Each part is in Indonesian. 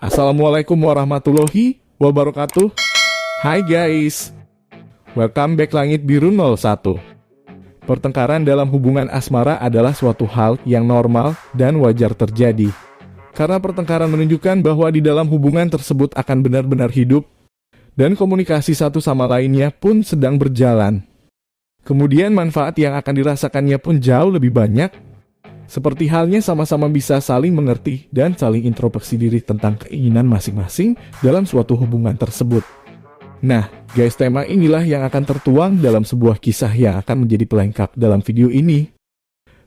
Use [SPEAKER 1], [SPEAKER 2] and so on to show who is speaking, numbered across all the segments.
[SPEAKER 1] Assalamualaikum warahmatullahi wabarakatuh. Hai guys, welcome back Langit Biru 01. Pertengkaran dalam hubungan asmara adalah suatu hal yang normal dan wajar terjadi. Karena pertengkaran menunjukkan bahwa di dalam hubungan tersebut akan benar-benar hidup, dan komunikasi satu sama lainnya pun sedang berjalan. Kemudian manfaat yang akan dirasakannya pun jauh lebih banyak. Seperti halnya sama-sama bisa saling mengerti dan saling introspeksi diri tentang keinginan masing-masing dalam suatu hubungan tersebut. Nah, guys, tema inilah yang akan tertuang dalam sebuah kisah yang akan menjadi pelengkap dalam video ini.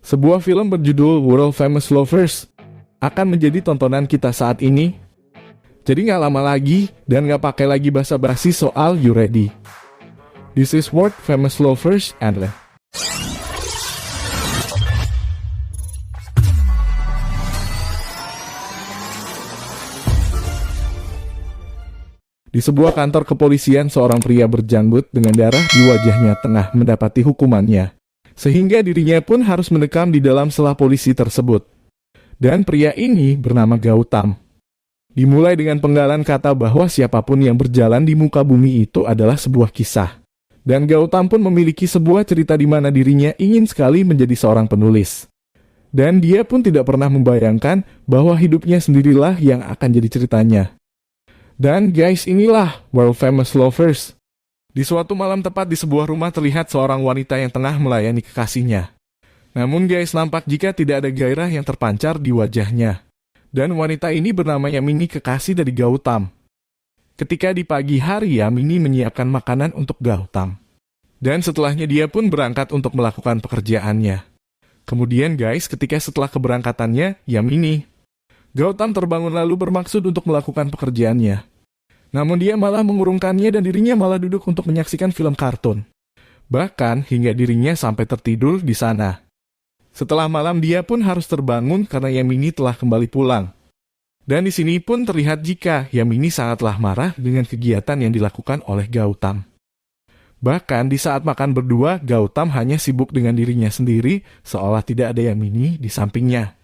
[SPEAKER 1] Sebuah film berjudul World Famous Lovers akan menjadi tontonan kita saat ini. Jadi nggak lama lagi dan nggak pakai lagi basa-basi soal you ready. This is World Famous Lovers and Di sebuah kantor kepolisian, seorang pria berjanggut dengan darah di wajahnya tengah mendapati hukumannya. Sehingga dirinya pun harus mendekam di dalam sela polisi tersebut. Dan pria ini bernama Gautam. Dimulai dengan penggalan kata bahwa siapapun yang berjalan di muka bumi itu adalah sebuah kisah. Dan Gautam pun memiliki sebuah cerita di mana dirinya ingin sekali menjadi seorang penulis. Dan dia pun tidak pernah membayangkan bahwa hidupnya sendirilah yang akan jadi ceritanya. Dan guys, inilah World Famous Lovers. Di suatu malam tepat di sebuah rumah terlihat seorang wanita yang tengah melayani kekasihnya. Namun guys, nampak jika tidak ada gairah yang terpancar di wajahnya. Dan wanita ini bernama Yamini, kekasih dari Gautam. Ketika di pagi hari, Yamini menyiapkan makanan untuk Gautam. Dan setelahnya dia pun berangkat untuk melakukan pekerjaannya. Kemudian guys, ketika setelah keberangkatannya, Gautam terbangun lalu bermaksud untuk melakukan pekerjaannya. Namun dia malah mengurungkannya dan dirinya malah duduk untuk menyaksikan film kartun. Bahkan hingga dirinya sampai tertidur di sana. Setelah malam dia pun harus terbangun karena Yamini telah kembali pulang. Dan di sini pun terlihat jika Yamini sangatlah marah dengan kegiatan yang dilakukan oleh Gautam. Bahkan di saat makan berdua, Gautam hanya sibuk dengan dirinya sendiri seolah tidak ada Yamini di sampingnya.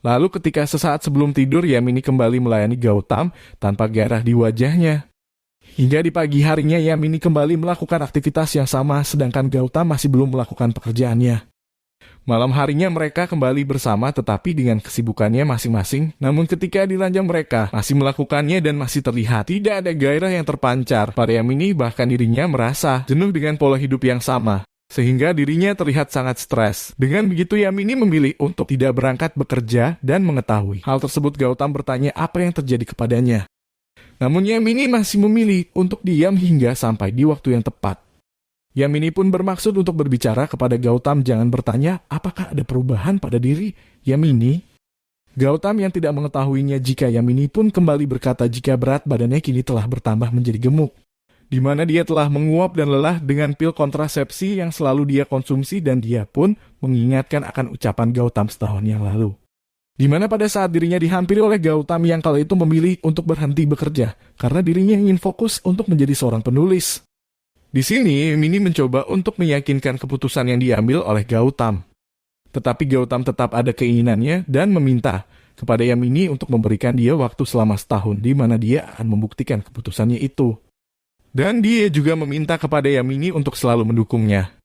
[SPEAKER 1] Lalu ketika sesaat sebelum tidur, Yamini kembali melayani Gautam tanpa gairah di wajahnya. Hingga di pagi harinya, Yamini kembali melakukan aktivitas yang sama, sedangkan Gautam masih belum melakukan pekerjaannya. Malam harinya mereka kembali bersama tetapi dengan kesibukannya masing-masing. Namun ketika di ranjang mereka masih melakukannya dan masih terlihat tidak ada gairah yang terpancar pada Yamini, bahkan dirinya merasa jenuh dengan pola hidup yang sama. Sehingga dirinya terlihat sangat stres. Dengan begitu Yamini memilih untuk tidak berangkat bekerja dan mengetahui hal tersebut Gautam bertanya apa yang terjadi kepadanya. Namun Yamini masih memilih untuk diam hingga sampai di waktu yang tepat. Yamini pun bermaksud untuk berbicara kepada Gautam, jangan bertanya apakah ada perubahan pada diri Yamini. Gautam yang tidak mengetahuinya jika Yamini pun kembali berkata jika berat badannya kini telah bertambah menjadi gemuk. Di mana dia telah menguap dan lelah dengan pil kontrasepsi yang selalu dia konsumsi dan dia pun mengingatkan akan ucapan Gautam setahun yang lalu. Di mana pada saat dirinya dihampiri oleh Gautam yang kala itu memilih untuk berhenti bekerja karena dirinya ingin fokus untuk menjadi seorang penulis. Di sini, Yamini mencoba untuk meyakinkan keputusan yang diambil oleh Gautam. Tetapi Gautam tetap ada keinginannya dan meminta kepada Yamini untuk memberikan dia waktu selama setahun di mana dia akan membuktikan keputusannya itu. Dan dia juga meminta kepada Yamini untuk selalu mendukungnya.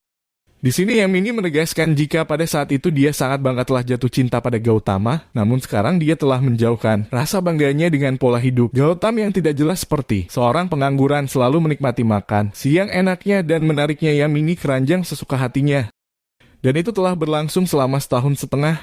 [SPEAKER 1] Di sini Yamini menegaskan jika pada saat itu dia sangat bangga telah jatuh cinta pada Gautama, namun sekarang dia telah menjauhkan rasa bangganya dengan pola hidup Gautam yang tidak jelas seperti seorang pengangguran selalu menikmati makan siang enaknya dan menariknya Yamini ke ranjang sesuka hatinya. Dan itu telah berlangsung selama setahun setengah.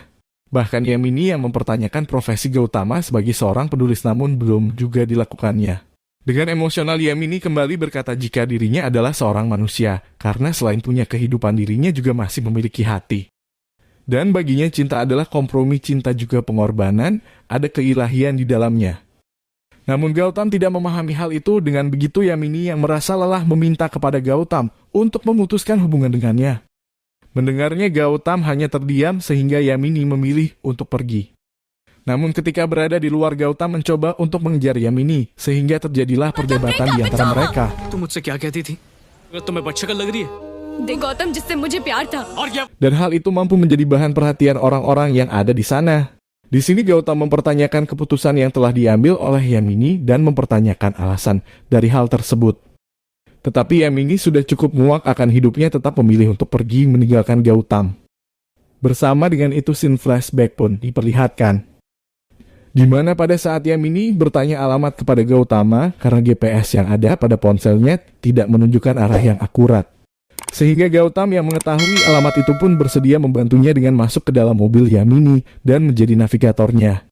[SPEAKER 1] Bahkan Yamini yang mempertanyakan profesi Gautama sebagai seorang penulis namun belum juga dilakukannya. Dengan emosional Yamini kembali berkata jika dirinya adalah seorang manusia, karena selain punya kehidupan dirinya juga masih memiliki hati. Dan baginya cinta adalah kompromi, cinta juga pengorbanan, ada keilahian di dalamnya. Namun Gautam tidak memahami hal itu, dengan begitu Yamini yang merasa lelah meminta kepada Gautam untuk memutuskan hubungan dengannya. Mendengarnya Gautam hanya terdiam sehingga Yamini memilih untuk pergi. Namun ketika berada di luar, Gautam mencoba untuk mengejar Yamini, sehingga terjadilah perdebatan di antara mereka. Dan hal itu mampu menjadi bahan perhatian orang-orang yang ada di sana. Di sini Gautam mempertanyakan keputusan yang telah diambil oleh Yamini dan mempertanyakan alasan dari hal tersebut. Tetapi Yamini sudah cukup muak akan hidupnya tetap memilih untuk pergi meninggalkan Gautam. Bersama dengan itu scene flashback pun diperlihatkan. Di mana pada saat Yamini bertanya alamat kepada Gautama karena GPS yang ada pada ponselnya tidak menunjukkan arah yang akurat. Sehingga Gautam yang mengetahui alamat itu pun bersedia membantunya dengan masuk ke dalam mobil Yamini dan menjadi navigatornya.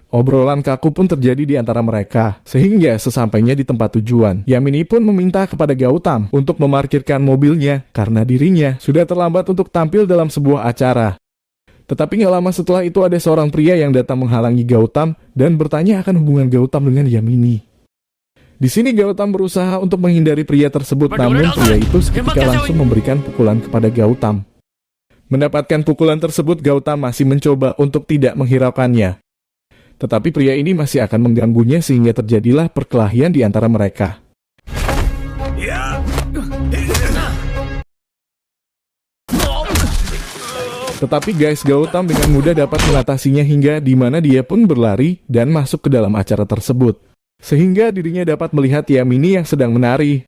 [SPEAKER 1] Obrolan kaku pun terjadi di antara mereka, sehingga sesampainya di tempat tujuan, Yamini pun meminta kepada Gautam untuk memarkirkan mobilnya karena dirinya sudah terlambat untuk tampil dalam sebuah acara. Tetapi gak lama setelah itu ada seorang pria yang datang menghalangi Gautam dan bertanya akan hubungan Gautam dengan Yamini. Di sini Gautam berusaha untuk menghindari pria tersebut, namun pria itu seketika langsung memberikan pukulan kepada Gautam. Mendapatkan pukulan tersebut, Gautam masih mencoba untuk tidak menghiraukannya. Tetapi pria ini masih akan mengganggunya sehingga terjadilah perkelahian di antara mereka. Tetapi guys, Gautam dengan mudah dapat mengatasinya hingga di mana dia pun berlari dan masuk ke dalam acara tersebut. Sehingga dirinya dapat melihat Yamini yang sedang menari.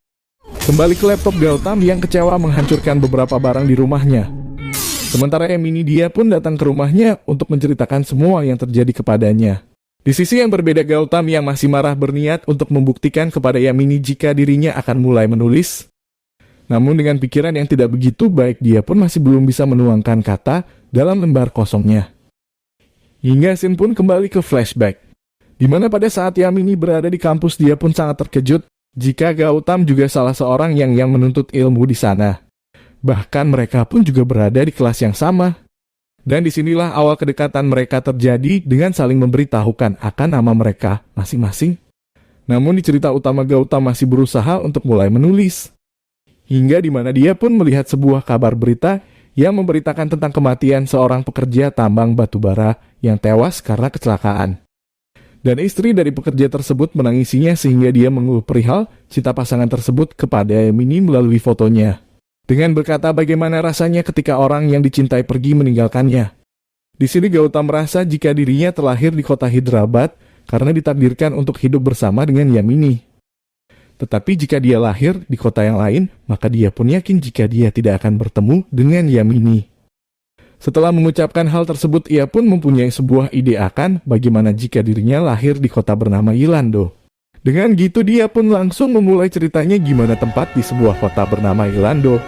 [SPEAKER 1] Kembali ke laptop Gautam yang kecewa menghancurkan beberapa barang di rumahnya. Sementara Yamini dia pun datang ke rumahnya untuk menceritakan semua yang terjadi kepadanya. Di sisi yang berbeda, Gautam yang masih marah berniat untuk membuktikan kepada Yamini jika dirinya akan mulai menulis. Namun dengan pikiran yang tidak begitu baik, dia pun masih belum bisa menuangkan kata dalam lembar kosongnya. Hingga scene pun kembali ke flashback. Di mana pada saat Yamini berada di kampus, dia pun sangat terkejut jika Gautam juga salah seorang yang menuntut ilmu di sana. Bahkan mereka pun juga berada di kelas yang sama. Dan disinilah awal kedekatan mereka terjadi dengan saling memberitahukan akan nama mereka masing-masing. Namun di cerita utama Gautam masih berusaha untuk mulai menulis. Hingga di mana dia pun melihat sebuah kabar berita yang memberitakan tentang kematian seorang pekerja tambang batubara yang tewas karena kecelakaan. Dan istri dari pekerja tersebut menangisinya sehingga dia mengeluh perihal cinta pasangan tersebut kepada Yamini melalui fotonya. Dengan berkata bagaimana rasanya ketika orang yang dicintai pergi meninggalkannya. Di sini Gautam merasa jika dirinya terlahir di kota Hyderabad karena ditakdirkan untuk hidup bersama dengan Yamini. Tetapi jika dia lahir di kota yang lain, maka dia pun yakin jika dia tidak akan bertemu dengan Yamini. Setelah mengucapkan hal tersebut, ia pun mempunyai sebuah ide akan bagaimana jika dirinya lahir di kota bernama Yilando. Dengan gitu dia pun langsung memulai ceritanya gimana tempat di sebuah kota bernama Yilando.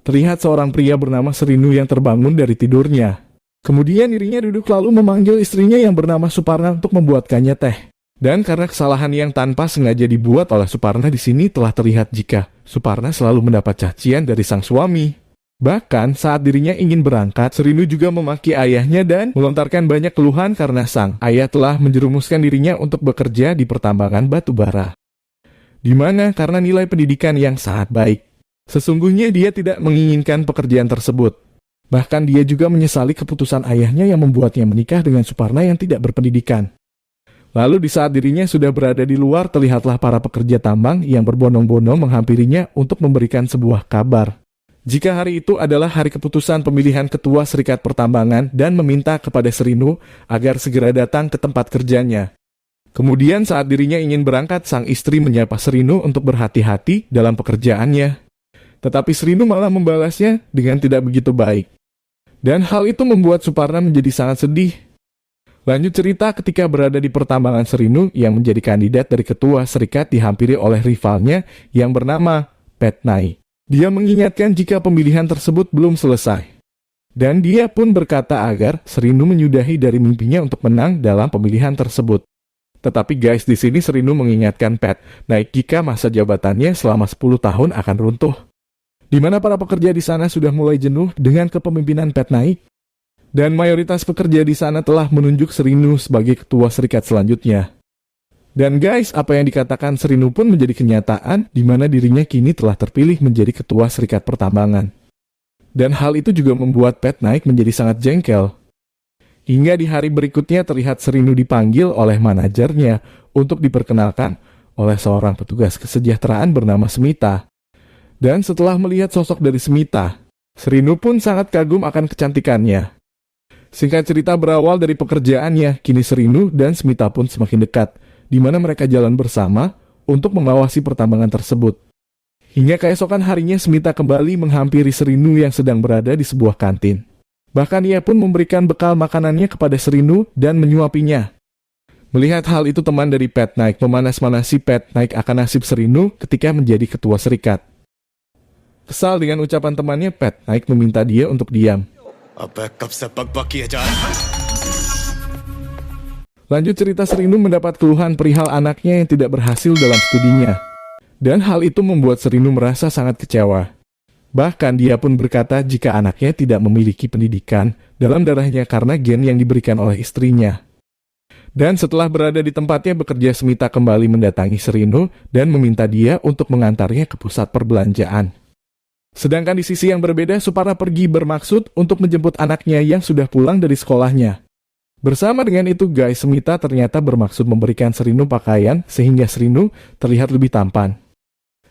[SPEAKER 1] Terlihat seorang pria bernama Serinu yang terbangun dari tidurnya. Kemudian dirinya duduk lalu memanggil istrinya yang bernama Suparna untuk membuatkannya teh. Dan karena kesalahan yang tanpa sengaja dibuat oleh Suparna di sini telah terlihat jika Suparna selalu mendapat cacian dari sang suami. Bahkan saat dirinya ingin berangkat, Serinu juga memaki ayahnya dan melontarkan banyak keluhan karena sang ayah telah menjerumuskan dirinya untuk bekerja di pertambangan batubara. Di mana karena nilai pendidikan yang sangat baik. Sesungguhnya dia tidak menginginkan pekerjaan tersebut. Bahkan dia juga menyesali keputusan ayahnya yang membuatnya menikah dengan Suparna yang tidak berpendidikan. Lalu di saat dirinya sudah berada di luar, terlihatlah para pekerja tambang yang berbondong-bondong menghampirinya untuk memberikan sebuah kabar. Jika hari itu adalah hari keputusan pemilihan ketua serikat pertambangan dan meminta kepada Serinu agar segera datang ke tempat kerjanya. Kemudian saat dirinya ingin berangkat, sang istri menyapa Serinu untuk berhati-hati dalam pekerjaannya. Tetapi Serinu malah membalasnya dengan tidak begitu baik. Dan hal itu membuat Suparna menjadi sangat sedih. Lanjut cerita, ketika berada di pertambangan, Serinu yang menjadi kandidat dari ketua serikat dihampiri oleh rivalnya yang bernama Petnai. Dia mengingatkan jika pemilihan tersebut belum selesai. Dan dia pun berkata agar Serinu menyudahi dari mimpinya untuk menang dalam pemilihan tersebut. Tetapi guys, di sini Serinu mengingatkan Petnai jika masa jabatannya selama 10 tahun akan runtuh. Di mana para pekerja di sana sudah mulai jenuh dengan kepemimpinan Petnai. Dan mayoritas pekerja di sana telah menunjuk Serinu sebagai ketua serikat selanjutnya. Dan guys, apa yang dikatakan Serinu pun menjadi kenyataan di mana dirinya kini telah terpilih menjadi ketua serikat pertambangan. Dan hal itu juga membuat Petnai menjadi sangat jengkel. Hingga di hari berikutnya terlihat Serinu dipanggil oleh manajernya untuk diperkenalkan oleh seorang petugas kesejahteraan bernama Smita. Dan setelah melihat sosok dari Smita, Serinu pun sangat kagum akan kecantikannya. Singkat cerita berawal dari pekerjaannya, kini Srinu dan Smita pun semakin dekat, di mana mereka jalan bersama untuk mengawasi pertambangan tersebut. Hingga keesokan harinya Smita kembali menghampiri Srinu yang sedang berada di sebuah kantin. Bahkan ia pun memberikan bekal makanannya kepada Srinu dan menyuapinya. Melihat hal itu, teman dari Pat Naik memanas-manasi Pat Naik akan nasib Srinu ketika menjadi ketua serikat. Kesal dengan ucapan temannya, Pat Naik meminta dia untuk diam. Lanjut cerita, Srinu mendapat keluhan perihal anaknya yang tidak berhasil dalam studinya. Dan hal itu membuat Srinu merasa sangat kecewa. Bahkan dia pun berkata jika anaknya tidak memiliki pendidikan dalam darahnya karena gen yang diberikan oleh istrinya. Dan setelah berada di tempatnya bekerja, Smita kembali mendatangi Srinu dan meminta dia untuk mengantarnya ke pusat perbelanjaan. Sedangkan di sisi yang berbeda, Suparna pergi bermaksud untuk menjemput anaknya yang sudah pulang dari sekolahnya. Bersama dengan itu, guys, Smita ternyata bermaksud memberikan Srinu pakaian sehingga Srinu terlihat lebih tampan.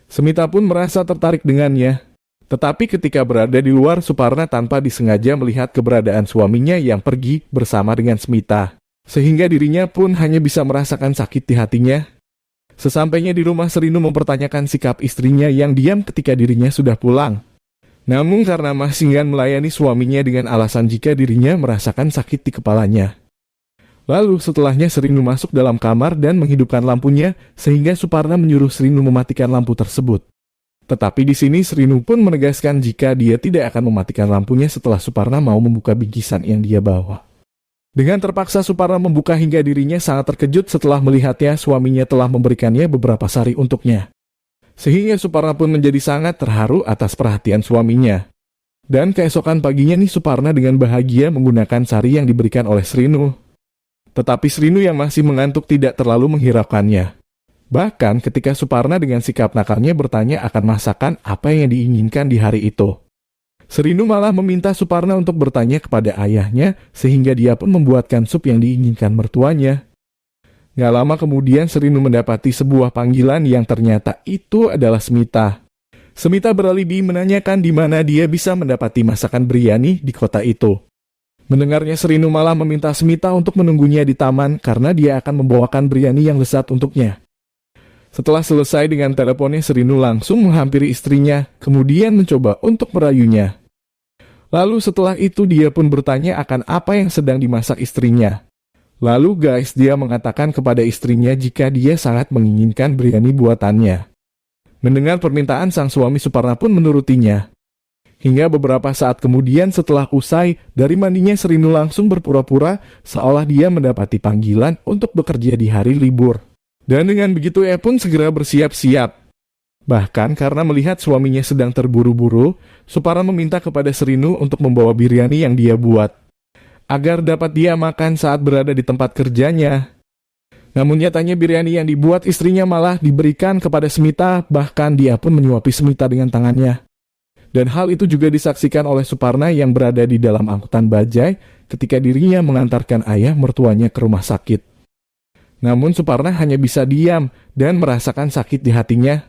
[SPEAKER 1] Smita pun merasa tertarik dengannya. Tetapi ketika berada di luar, Suparna tanpa disengaja melihat keberadaan suaminya yang pergi bersama dengan Smita. Sehingga dirinya pun hanya bisa merasakan sakit di hatinya. Sesampainya di rumah, Srinu mempertanyakan sikap istrinya yang diam ketika dirinya sudah pulang. Namun karena masih enggan melayani suaminya dengan alasan jika dirinya merasakan sakit di kepalanya. Lalu setelahnya Srinu masuk dalam kamar dan menghidupkan lampunya sehingga Suparna menyuruh Srinu mematikan lampu tersebut. Tetapi di sini Srinu pun menegaskan jika dia tidak akan mematikan lampunya setelah Suparna mau membuka bingkisan yang dia bawa. Dengan terpaksa Suparna membuka hingga dirinya sangat terkejut setelah melihatnya suaminya telah memberikannya beberapa sari untuknya. Sehingga Suparna pun menjadi sangat terharu atas perhatian suaminya. Dan keesokan paginya nih Suparna dengan bahagia menggunakan sari yang diberikan oleh Srinu. Tetapi Srinu yang masih mengantuk tidak terlalu menghiraukannya. Bahkan ketika Suparna dengan sikap nakalnya bertanya akan masakan apa yang diinginkan di hari itu. Srinu malah meminta Suparna untuk bertanya kepada ayahnya sehingga dia pun membuatkan sup yang diinginkan mertuanya. Gak lama kemudian Srinu mendapati sebuah panggilan yang ternyata itu adalah Smita. Smita beralibi menanyakan di mana dia bisa mendapati masakan biryani di kota itu. Mendengarnya Srinu malah meminta Smita untuk menunggunya di taman karena dia akan membawakan biryani yang lezat untuknya. Setelah selesai dengan teleponnya, Srinu langsung menghampiri istrinya, kemudian mencoba untuk merayunya. Lalu setelah itu dia pun bertanya akan apa yang sedang dimasak istrinya. Lalu guys, dia mengatakan kepada istrinya jika dia sangat menginginkan biryani buatannya. Mendengar permintaan sang suami, Suparna pun menurutinya. Hingga beberapa saat kemudian setelah usai dari mandinya, Srinu langsung berpura-pura seolah dia mendapati panggilan untuk bekerja di hari libur. Dan dengan begitu ia pun segera bersiap-siap. Bahkan karena melihat suaminya sedang terburu-buru, Suparna meminta kepada Srinu untuk membawa biryani yang dia buat, agar dapat dia makan saat berada di tempat kerjanya. Namun nyatanya biryani yang dibuat istrinya malah diberikan kepada Smita, bahkan dia pun menyuapi Smita dengan tangannya. Dan hal itu juga disaksikan oleh Suparna yang berada di dalam angkutan bajai ketika dirinya mengantarkan ayah mertuanya ke rumah sakit. Namun Suparna hanya bisa diam dan merasakan sakit di hatinya.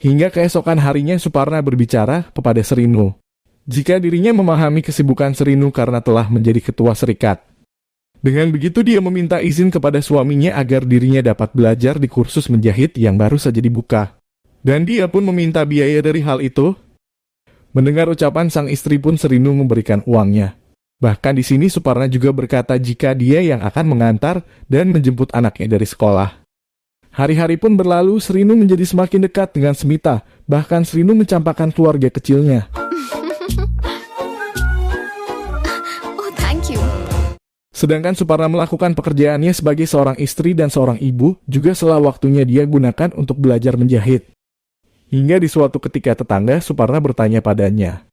[SPEAKER 1] Hingga keesokan harinya Suparna berbicara kepada Srinu jika dirinya memahami kesibukan Srinu karena telah menjadi ketua serikat. Dengan begitu dia meminta izin kepada suaminya agar dirinya dapat belajar di kursus menjahit yang baru saja dibuka. Dan dia pun meminta biaya dari hal itu. Mendengar ucapan sang istri pun Srinu memberikan uangnya. Bahkan di sini Suparna juga berkata jika dia yang akan mengantar dan menjemput anaknya dari sekolah. Hari-hari pun berlalu, Srinu menjadi semakin dekat dengan Smita. Bahkan Srinu mencampakkan keluarga kecilnya.
[SPEAKER 2] Oh, thank you.
[SPEAKER 1] Sedangkan Suparna melakukan pekerjaannya sebagai seorang istri dan seorang ibu, juga setelah waktunya dia gunakan untuk belajar menjahit. Hingga di suatu ketika tetangga Suparna bertanya padanya,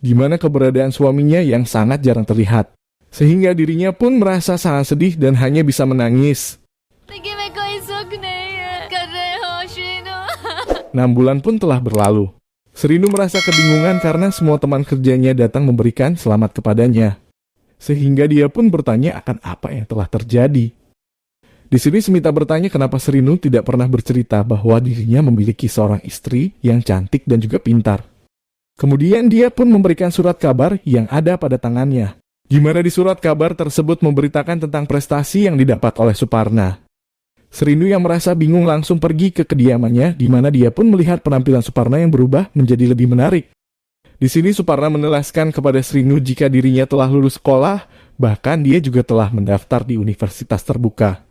[SPEAKER 1] di mana keberadaan suaminya yang sangat jarang terlihat. Sehingga dirinya pun merasa sangat sedih dan hanya bisa menangis. 6 bulan pun telah berlalu. Srinu merasa kebingungan karena semua teman kerjanya datang memberikan selamat kepadanya. Sehingga dia pun bertanya akan apa yang telah terjadi. Di sini Smita bertanya kenapa Srinu tidak pernah bercerita bahwa dirinya memiliki seorang istri yang cantik dan juga pintar. Kemudian dia pun memberikan surat kabar yang ada pada tangannya. di mana di surat kabar tersebut memberitakan tentang prestasi yang didapat oleh Suparna. Srinu yang merasa bingung langsung pergi ke kediamannya, di mana dia pun melihat penampilan Suparna yang berubah menjadi lebih menarik. Di sini Suparna menelaskan kepada Srinu jika dirinya telah lulus sekolah, bahkan dia juga telah mendaftar di universitas terbuka.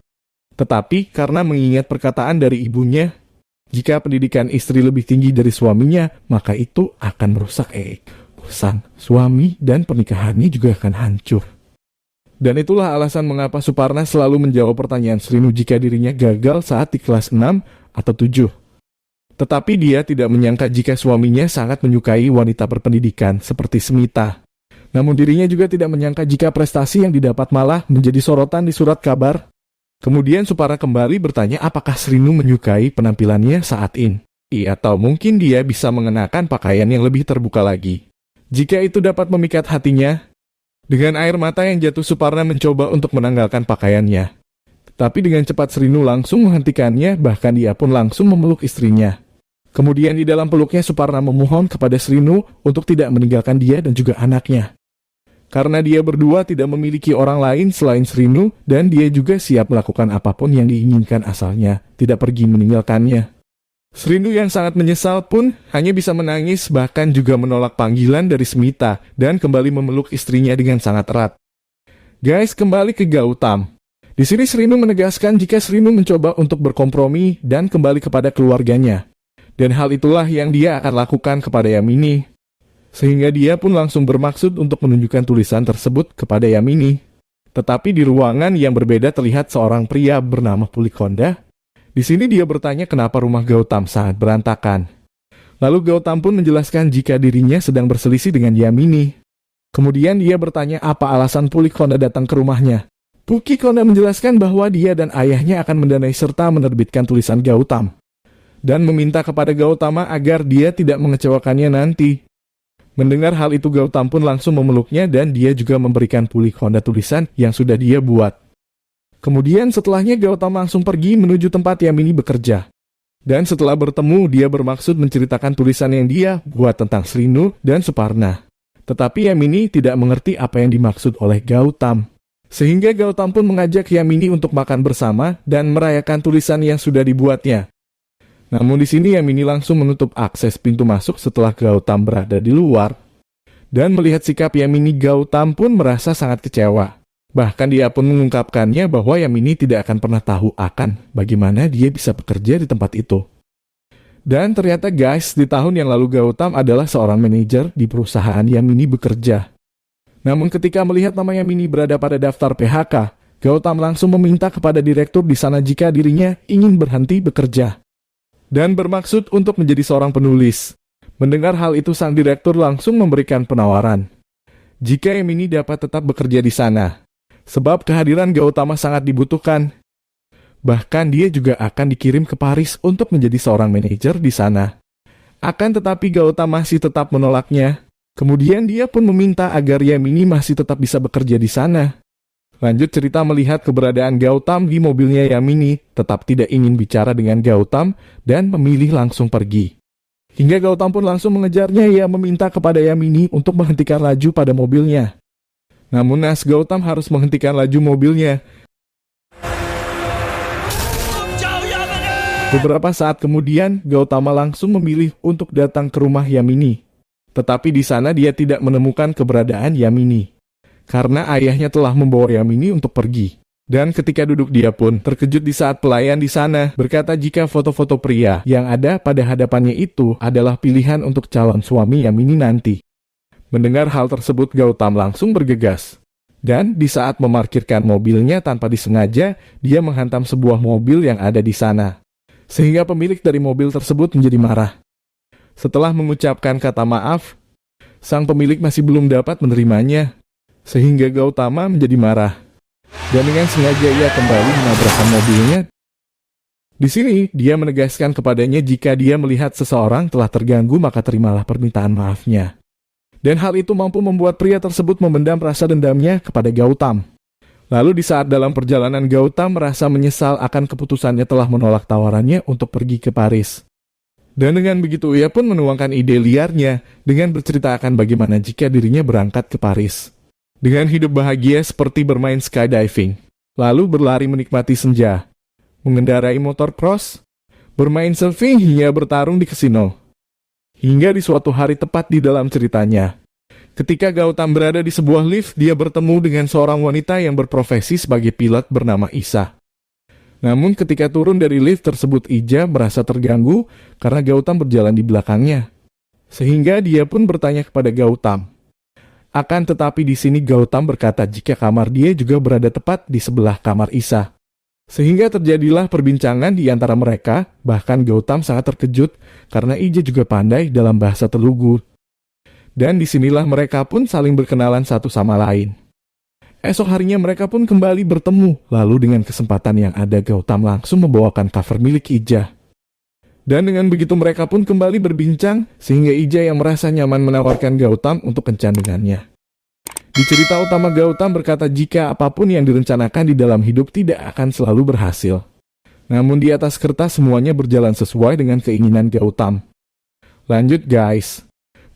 [SPEAKER 1] Tetapi karena mengingat perkataan dari ibunya, jika pendidikan istri lebih tinggi dari suaminya, maka itu akan merusak sang suami dan pernikahannya juga akan hancur. Dan itulah alasan mengapa Suparna selalu menjawab pertanyaan Srinu jika dirinya gagal saat di kelas 6 atau 7. Tetapi dia tidak menyangka jika suaminya sangat menyukai wanita berpendidikan seperti Smita. Namun dirinya juga tidak menyangka jika prestasi yang didapat malah menjadi sorotan di surat kabar. Kemudian Suparna kembali bertanya apakah Srinu menyukai penampilannya saat ini. Atau mungkin dia bisa mengenakan pakaian yang lebih terbuka lagi. Jika itu dapat memikat hatinya, dengan air mata yang jatuh Suparna mencoba untuk menanggalkan pakaiannya. Tapi dengan cepat Srinu langsung menghentikannya, bahkan dia pun langsung memeluk istrinya. Kemudian di dalam peluknya Suparna memohon kepada Srinu untuk tidak meninggalkan dia dan juga anaknya. Karena dia berdua tidak memiliki orang lain selain Srinu, dan dia juga siap melakukan apapun yang diinginkan asalnya tidak pergi meninggalkannya. Srinu yang sangat menyesal pun hanya bisa menangis, bahkan juga menolak panggilan dari Smita dan kembali memeluk istrinya dengan sangat erat. Guys, kembali ke Gautam. Di sini Srinu menegaskan jika Srinu mencoba untuk berkompromi dan kembali kepada keluarganya. Dan hal itulah yang dia akan lakukan kepada Yamini. Sehingga dia pun langsung bermaksud untuk menunjukkan tulisan tersebut kepada Yamini. Tetapi di ruangan yang berbeda terlihat seorang pria bernama Pulikonda. Di sini dia bertanya kenapa rumah Gautam sangat berantakan. Lalu Gautam pun menjelaskan jika dirinya sedang berselisih dengan Yamini. Kemudian dia bertanya apa alasan Pulikonda datang ke rumahnya. Pulikonda menjelaskan bahwa dia dan ayahnya akan mendanai serta menerbitkan tulisan Gautam. Dan meminta kepada Gautama agar dia tidak mengecewakannya nanti. Mendengar hal itu Gautam pun langsung memeluknya dan dia juga memberikan Pulikonda tulisan yang sudah dia buat. Kemudian setelahnya Gautam langsung pergi menuju tempat Yamini bekerja. Dan setelah bertemu, dia bermaksud menceritakan tulisan yang dia buat tentang Srinu dan Suparna. Tetapi Yamini tidak mengerti apa yang dimaksud oleh Gautam. Sehingga Gautam pun mengajak Yamini untuk makan bersama dan merayakan tulisan yang sudah dibuatnya. Namun di sini Yamini langsung menutup akses pintu masuk setelah Gautam berada di luar. Dan melihat sikap Yamini, Gautam pun merasa sangat kecewa. Bahkan dia pun mengungkapkannya bahwa Yamini tidak akan pernah tahu akan bagaimana dia bisa bekerja di tempat itu. Dan ternyata guys, di tahun yang lalu Gautam adalah seorang manajer di perusahaan Yamini bekerja. Namun ketika melihat nama Yamini berada pada daftar PHK, Gautam langsung meminta kepada direktur di sana jika dirinya ingin berhenti bekerja. Dan bermaksud untuk menjadi seorang penulis. Mendengar hal itu sang direktur langsung memberikan penawaran. Jika Yamini dapat tetap bekerja di sana. Sebab kehadiran Gautama sangat dibutuhkan. Bahkan dia juga akan dikirim ke Paris untuk menjadi seorang manajer di sana. Akan tetapi Gautama masih tetap menolaknya. Kemudian dia pun meminta agar Yamini masih tetap bisa bekerja di sana. Lanjut cerita melihat keberadaan Gautam di mobilnya Yamini, tetap tidak ingin bicara dengan Gautam dan memilih langsung pergi. Hingga Gautam pun langsung mengejarnya, ia meminta kepada Yamini untuk menghentikan laju pada mobilnya. Namun Gautam harus menghentikan laju mobilnya. Beberapa saat kemudian, Gautama langsung memilih untuk datang ke rumah Yamini. Tetapi di sana dia tidak menemukan keberadaan Yamini. Karena ayahnya telah membawa Yamini untuk pergi. Dan ketika duduk dia pun terkejut di saat pelayan di sana berkata jika foto-foto pria yang ada pada hadapannya itu adalah pilihan untuk calon suami Yamini nanti. Mendengar hal tersebut Gautam langsung bergegas. Dan di saat memarkirkan mobilnya tanpa disengaja, dia menghantam sebuah mobil yang ada di sana. Sehingga pemilik dari mobil tersebut menjadi marah. Setelah mengucapkan kata maaf, sang pemilik masih belum dapat menerimanya. Sehingga Gautama menjadi marah. Dan dengan sengaja ia kembali menabrakkan mobilnya. Di sini, dia menegaskan kepadanya jika dia melihat seseorang telah terganggu maka terimalah permintaan maafnya. Dan hal itu mampu membuat pria tersebut memendam rasa dendamnya kepada Gautam. Lalu di saat dalam perjalanan Gautam merasa menyesal akan keputusannya telah menolak tawarannya untuk pergi ke Paris. Dan dengan begitu ia pun menuangkan ide liarnya dengan bercerita akan bagaimana jika dirinya berangkat ke Paris. dengan hidup bahagia seperti bermain skydiving, lalu berlari menikmati senja, mengendarai motor cross, bermain surfing hingga bertarung di kasino. Hingga di suatu hari tepat di dalam ceritanya, ketika Gautam berada di sebuah lift, dia bertemu dengan seorang wanita yang berprofesi sebagai pilot bernama Isa. Namun ketika turun dari lift tersebut, Ija merasa terganggu karena Gautam berjalan di belakangnya. Sehingga dia pun bertanya kepada Gautam. Akan tetapi di sini Gautam berkata jika kamar dia juga berada tepat di sebelah kamar Isa. Sehingga terjadilah perbincangan di antara mereka, bahkan Gautam sangat terkejut karena Ija juga pandai dalam bahasa Telugu. Dan disinilah mereka pun saling berkenalan satu sama lain. Esok harinya mereka pun kembali bertemu, lalu dengan kesempatan yang ada Gautam langsung membawakan cover milik Ija. Dan dengan begitu mereka pun kembali berbincang, sehingga Ija yang merasa nyaman menawarkan Gautam untuk kencan dengannya. Di cerita utama Gautam berkata jika apapun yang direncanakan di dalam hidup tidak akan selalu berhasil. Namun di atas kertas semuanya berjalan sesuai dengan keinginan Gautam. Lanjut guys.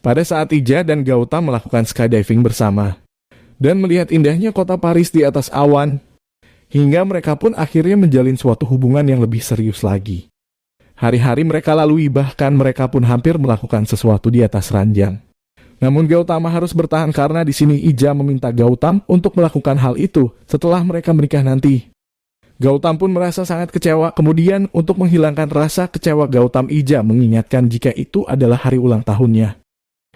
[SPEAKER 1] Pada saat Ija dan Gautam melakukan skydiving bersama dan melihat indahnya kota Paris di atas awan, hingga mereka pun akhirnya menjalin suatu hubungan yang lebih serius lagi. Hari-hari mereka lalui, bahkan mereka pun hampir melakukan sesuatu di atas ranjang. Namun Gautama harus bertahan karena di sini Ija meminta Gautam untuk melakukan hal itu setelah mereka menikah nanti. Gautam pun merasa sangat kecewa. Kemudian untuk menghilangkan rasa kecewa Gautam, Ija mengingatkan jika itu adalah hari ulang tahunnya.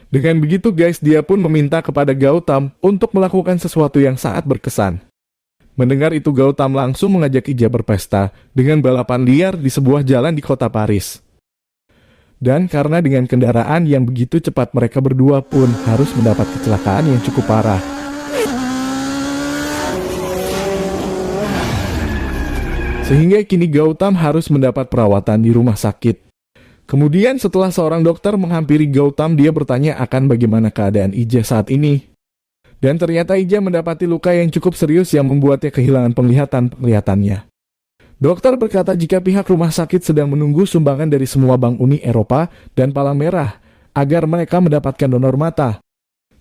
[SPEAKER 1] Dengan begitu guys, dia pun meminta kepada Gautam untuk melakukan sesuatu yang sangat berkesan. Mendengar itu Gautam langsung mengajak Ija berpesta dengan balapan liar di sebuah jalan di kota Paris. Dan karena dengan kendaraan yang begitu cepat, mereka berdua pun harus mendapat kecelakaan yang cukup parah. Sehingga kini Gautam harus mendapat perawatan di rumah sakit. Kemudian setelah seorang dokter menghampiri Gautam, dia bertanya akan bagaimana keadaan Ija saat ini. Dan ternyata Ija mendapati luka yang cukup serius yang membuatnya kehilangan penglihatannya. Dokter berkata jika pihak rumah sakit sedang menunggu sumbangan dari semua bank Uni Eropa dan Palang Merah agar mereka mendapatkan donor mata.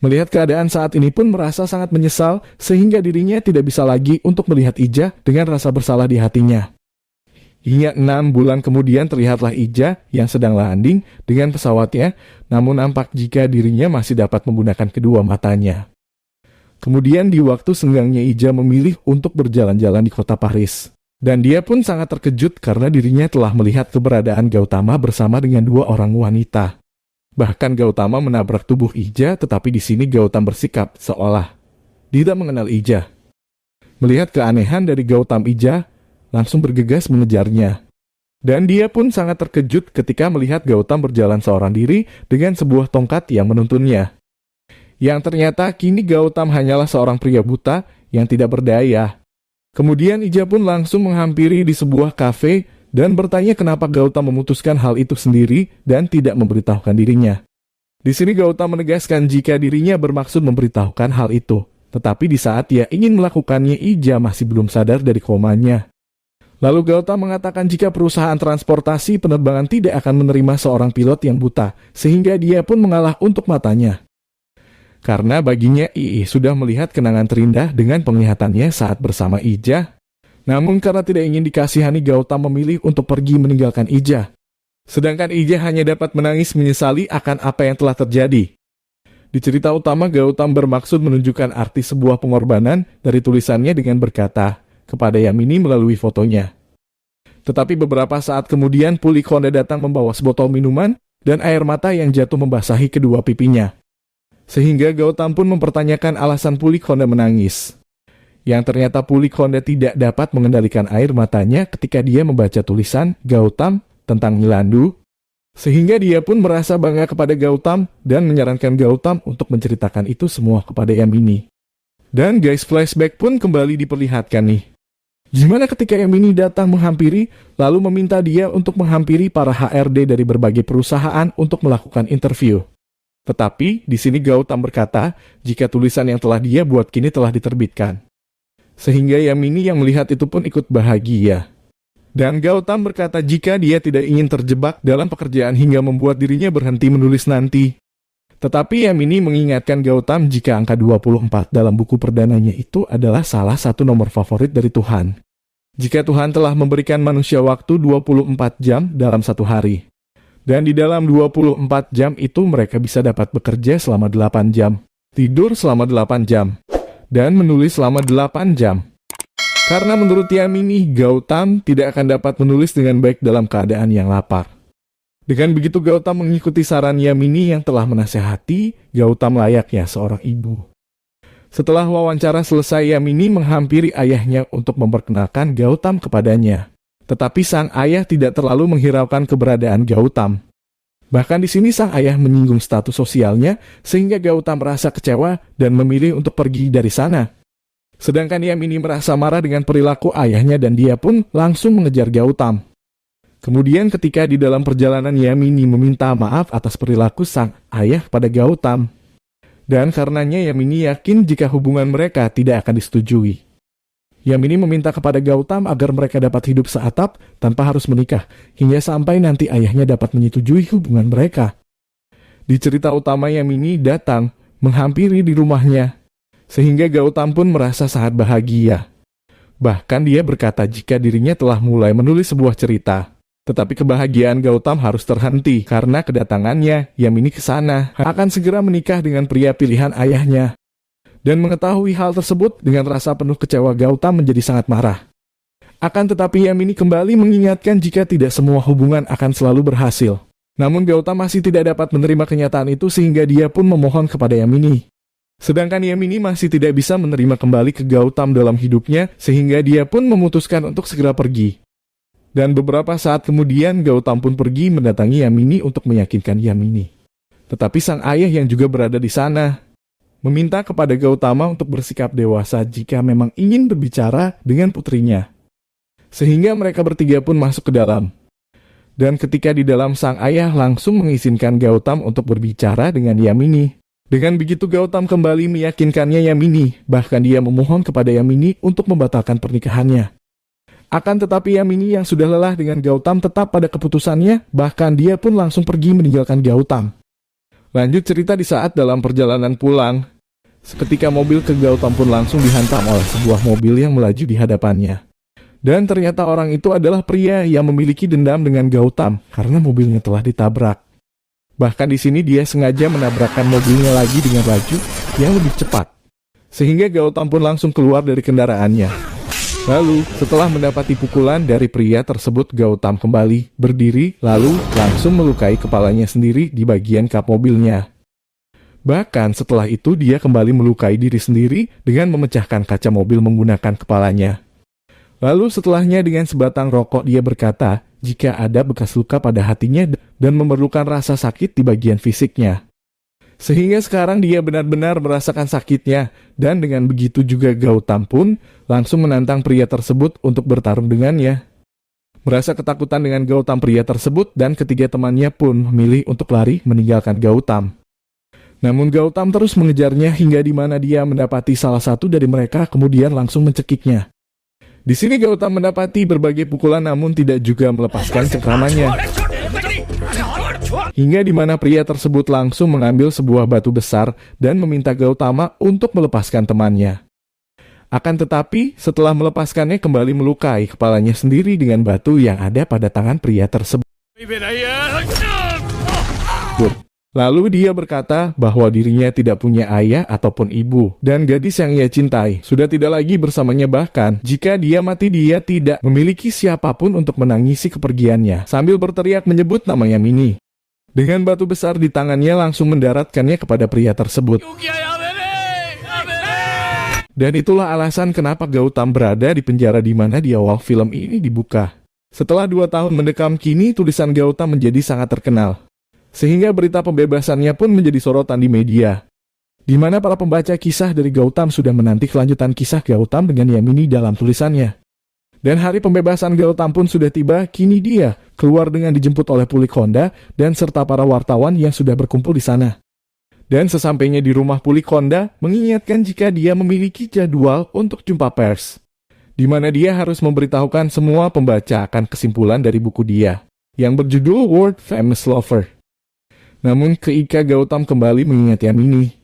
[SPEAKER 1] Melihat keadaan saat ini pun merasa sangat menyesal sehingga dirinya tidak bisa lagi untuk melihat Ija dengan rasa bersalah di hatinya. Hingga 6 bulan kemudian terlihatlah Ija yang sedang landing dengan pesawatnya, namun nampak jika dirinya masih dapat menggunakan kedua matanya. Kemudian di waktu senggangnya Ija memilih untuk berjalan-jalan di kota Paris. Dan dia pun sangat terkejut karena dirinya telah melihat keberadaan Gautama bersama dengan 2 orang wanita. Bahkan Gautama menabrak tubuh Ija, tetapi di sini Gautam bersikap seolah tidak mengenal Ija. Melihat keanehan dari Gautam, Ija langsung bergegas mengejarnya. Dan dia pun sangat terkejut ketika melihat Gautam berjalan seorang diri dengan sebuah tongkat yang menuntunnya. Yang ternyata kini Gautam hanyalah seorang pria buta yang tidak berdaya. Kemudian Ija pun langsung menghampiri di sebuah kafe dan bertanya kenapa Gautam memutuskan hal itu sendiri dan tidak memberitahukan dirinya. Di sini Gautam menegaskan jika dirinya bermaksud memberitahukan hal itu, tetapi di saat ia ingin melakukannya, Ija masih belum sadar dari komanya. Lalu Gautam mengatakan jika perusahaan transportasi penerbangan tidak akan menerima seorang pilot yang buta, sehingga dia pun mengalah untuk matanya. Karena baginya Ii sudah melihat kenangan terindah dengan penglihatannya saat bersama Ija. Namun karena tidak ingin dikasihani, Gautam memilih untuk pergi meninggalkan Ija. Sedangkan Ija hanya dapat menangis menyesali akan apa yang telah terjadi. Di cerita utama, Gautam bermaksud menunjukkan arti sebuah pengorbanan dari tulisannya dengan berkata kepada Yamini melalui fotonya. Tetapi beberapa saat kemudian Pulikonda datang membawa sebotol minuman dan air mata yang jatuh membasahi kedua pipinya. Sehingga Gautam pun mempertanyakan alasan Pulikonda menangis. Yang ternyata Pulikonda tidak dapat mengendalikan air matanya ketika dia membaca tulisan Gautam tentang Milandu. Sehingga dia pun merasa bangga kepada Gautam dan menyarankan Gautam untuk menceritakan itu semua kepada Yamini. Dan guys, flashback pun kembali diperlihatkan nih. Gimana ketika Yamini datang menghampiri, lalu meminta dia untuk menghampiri para HRD dari berbagai perusahaan untuk melakukan interview. Tetapi di sini Gautam berkata jika tulisan yang telah dia buat kini telah diterbitkan. Sehingga Yamini yang melihat itu pun ikut bahagia. Dan Gautam berkata jika dia tidak ingin terjebak dalam pekerjaan hingga membuat dirinya berhenti menulis nanti. Tetapi Yamini mengingatkan Gautam jika angka 24 dalam buku perdananya itu adalah salah satu nomor favorit dari Tuhan. Jika Tuhan telah memberikan manusia waktu 24 jam dalam satu hari. Dan di dalam 24 jam itu mereka bisa dapat bekerja selama 8 jam, tidur selama 8 jam, dan menulis selama 8 jam. Karena menurut Yamini, Gautam tidak akan dapat menulis dengan baik dalam keadaan yang lapar. Dengan begitu Gautam mengikuti saran Yamini yang telah menasehati Gautam layaknya seorang ibu. Setelah wawancara selesai, Yamini menghampiri ayahnya untuk memperkenalkan Gautam kepadanya. Tetapi sang ayah tidak terlalu menghiraukan keberadaan Gautam. Bahkan di sini sang ayah menyinggung status sosialnya sehingga Gautam merasa kecewa dan memilih untuk pergi dari sana. Sedangkan Yamini merasa marah dengan perilaku ayahnya dan dia pun langsung mengejar Gautam. Kemudian ketika di dalam perjalanan Yamini meminta maaf atas perilaku sang ayah pada Gautam. Dan karenanya Yamini yakin jika hubungan mereka tidak akan disetujui. Yamini meminta kepada Gautam agar mereka dapat hidup seatap tanpa harus menikah, hingga sampai nanti ayahnya dapat menyetujui hubungan mereka. Di cerita utama Yamini datang menghampiri di rumahnya, sehingga Gautam pun merasa sangat bahagia. Bahkan dia berkata jika dirinya telah mulai menulis sebuah cerita. Tetapi kebahagiaan Gautam harus terhenti karena kedatangannya Yamini ke sana akan segera menikah dengan pria pilihan ayahnya. Dan mengetahui hal tersebut dengan rasa penuh kecewa Gautam menjadi sangat marah. Akan tetapi Yamini kembali mengingatkan jika tidak semua hubungan akan selalu berhasil. Namun Gautam masih tidak dapat menerima kenyataan itu sehingga dia pun memohon kepada Yamini. Sedangkan Yamini masih tidak bisa menerima kembali ke Gautam dalam hidupnya sehingga dia pun memutuskan untuk segera pergi. Dan beberapa saat kemudian Gautam pun pergi mendatangi Yamini untuk meyakinkan Yamini. Tetapi sang ayah yang juga berada di sana meminta kepada Gautama untuk bersikap dewasa jika memang ingin berbicara dengan putrinya. Sehingga mereka bertiga pun masuk ke dalam. Dan ketika di dalam sang ayah langsung mengizinkan Gautam untuk berbicara dengan Yamini. Dengan begitu Gautam kembali meyakinkannya Yamini, bahkan dia memohon kepada Yamini untuk membatalkan pernikahannya. Akan tetapi Yamini yang sudah lelah dengan Gautam tetap pada keputusannya, bahkan dia pun langsung pergi meninggalkan Gautam. Lanjut cerita di saat dalam perjalanan pulang, seketika mobil ke Gautam pun langsung dihantam oleh sebuah mobil yang melaju di hadapannya. Dan ternyata orang itu adalah pria yang memiliki dendam dengan Gautam karena mobilnya telah ditabrak. Bahkan di sini dia sengaja menabrakkan mobilnya lagi dengan laju yang lebih cepat, sehingga Gautam pun langsung keluar dari kendaraannya. Lalu, setelah mendapati pukulan dari pria tersebut, Gautam kembali berdiri, lalu langsung melukai kepalanya sendiri di bagian kap mobilnya. Bahkan setelah itu dia kembali melukai diri sendiri dengan memecahkan kaca mobil menggunakan kepalanya. Lalu setelahnya dengan sebatang rokok dia berkata jika ada bekas luka pada hatinya dan memerlukan rasa sakit di bagian fisiknya. Sehingga sekarang dia benar-benar merasakan sakitnya, dan dengan begitu juga Gautam pun langsung menantang pria tersebut untuk bertarung dengannya. Merasa ketakutan dengan Gautam pria tersebut, dan ketiga temannya pun memilih untuk lari meninggalkan Gautam. Namun Gautam terus mengejarnya hingga di mana dia mendapati salah satu dari mereka kemudian langsung mencekiknya. Di sini Gautam mendapati berbagai pukulan namun tidak juga melepaskan cengkramannya. Hingga di mana pria tersebut langsung mengambil sebuah batu besar dan meminta Gautama untuk melepaskan temannya. Akan tetapi, setelah melepaskannya kembali melukai kepalanya sendiri dengan batu yang ada pada tangan pria tersebut. Lalu dia berkata bahwa dirinya tidak punya ayah ataupun ibu, dan gadis yang ia cintai sudah tidak lagi bersamanya, bahkan jika dia mati dia tidak memiliki siapapun untuk menangisi kepergiannya, sambil berteriak menyebut nama Yamini. Dengan batu besar di tangannya langsung mendaratkannya kepada pria tersebut. Dan itulah alasan kenapa Gautam berada di penjara di mana di awal film ini dibuka. Setelah 2 tahun mendekam kini tulisan Gautam menjadi sangat terkenal. Sehingga berita pembebasannya pun menjadi sorotan di media. Di mana para pembaca kisah dari Gautam sudah menanti kelanjutan kisah Gautam dengan Yamini dalam tulisannya. Dan hari pembebasan Gautam pun sudah tiba, kini dia keluar dengan dijemput oleh Pulikonda dan serta para wartawan yang sudah berkumpul di sana. Dan sesampainya di rumah Pulikonda, mengingatkan jika dia memiliki jadwal untuk jumpa pers, di mana dia harus memberitahukan semua pembaca akan kesimpulan dari buku dia, yang berjudul World Famous Lover. Namun ketika Gautam kembali mengingat Yamini,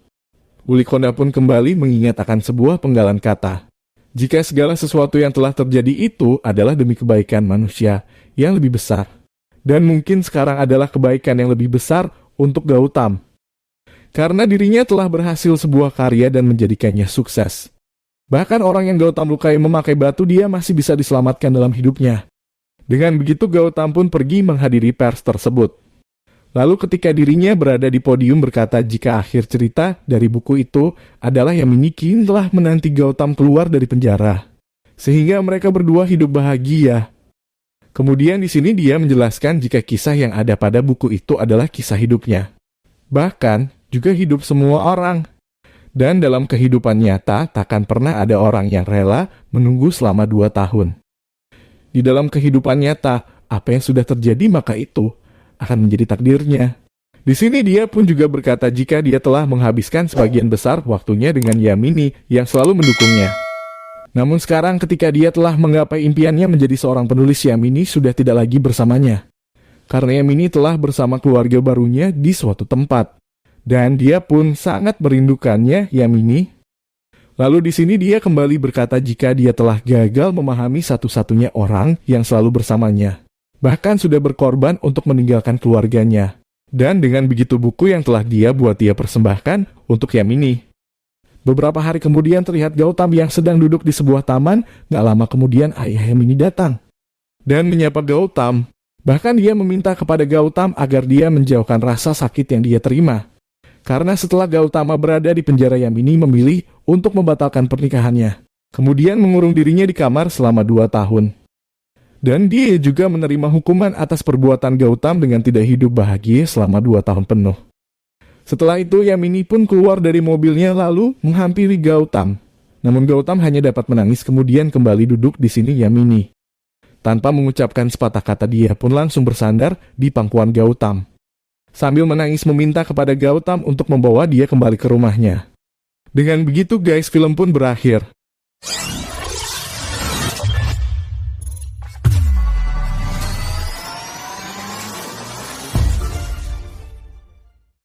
[SPEAKER 1] Ulikonda pun kembali mengingat akan sebuah penggalan kata. Jika segala sesuatu yang telah terjadi itu adalah demi kebaikan manusia yang lebih besar. Dan mungkin sekarang adalah kebaikan yang lebih besar untuk Gautam. Karena dirinya telah berhasil sebuah karya dan menjadikannya sukses. Bahkan orang yang Gautam lukai memakai batu dia masih bisa diselamatkan dalam hidupnya. Dengan begitu Gautam pun pergi menghadiri pers tersebut. Lalu ketika dirinya berada di podium berkata jika akhir cerita dari buku itu adalah Yamini kini telah menanti Gautam keluar dari penjara. Sehingga mereka berdua hidup bahagia. Kemudian di sini dia menjelaskan jika kisah yang ada pada buku itu adalah kisah hidupnya. Bahkan juga hidup semua orang. Dan dalam kehidupan nyata takkan pernah ada orang yang rela menunggu selama 2 tahun. Di dalam kehidupan nyata, apa yang sudah terjadi maka itu akan menjadi takdirnya. Di sini dia pun juga berkata jika dia telah menghabiskan sebagian besar waktunya dengan Yamini yang selalu mendukungnya. Namun sekarang ketika dia telah menggapai impiannya menjadi seorang penulis, Yamini sudah tidak lagi bersamanya. Karena Yamini telah bersama keluarga barunya di suatu tempat. Dan dia pun sangat merindukannya, Yamini. Lalu di sini dia kembali berkata jika dia telah gagal memahami satu-satunya orang yang selalu bersamanya. Bahkan sudah berkorban untuk meninggalkan keluarganya. Dan dengan begitu buku yang telah dia buat dia persembahkan untuk Yamini. Beberapa hari kemudian terlihat Gautam yang sedang duduk di sebuah taman. Gak lama kemudian ayah Yamini datang. Dan menyapa Gautam. Bahkan dia meminta kepada Gautam agar dia menjauhkan rasa sakit yang dia terima. Karena setelah Gautama berada di penjara, Yamini memilih untuk membatalkan pernikahannya. Kemudian mengurung dirinya di kamar selama 2 tahun. Dan dia juga menerima hukuman atas perbuatan Gautam dengan tidak hidup bahagia selama 2 tahun penuh. Setelah itu Yamini pun keluar dari mobilnya lalu menghampiri Gautam. Namun Gautam hanya dapat menangis kemudian kembali duduk di sini Yamini. Tanpa mengucapkan sepatah kata dia pun langsung bersandar di pangkuan Gautam. Sambil menangis meminta kepada Gautam untuk membawa dia kembali ke rumahnya. Dengan begitu guys, film pun berakhir.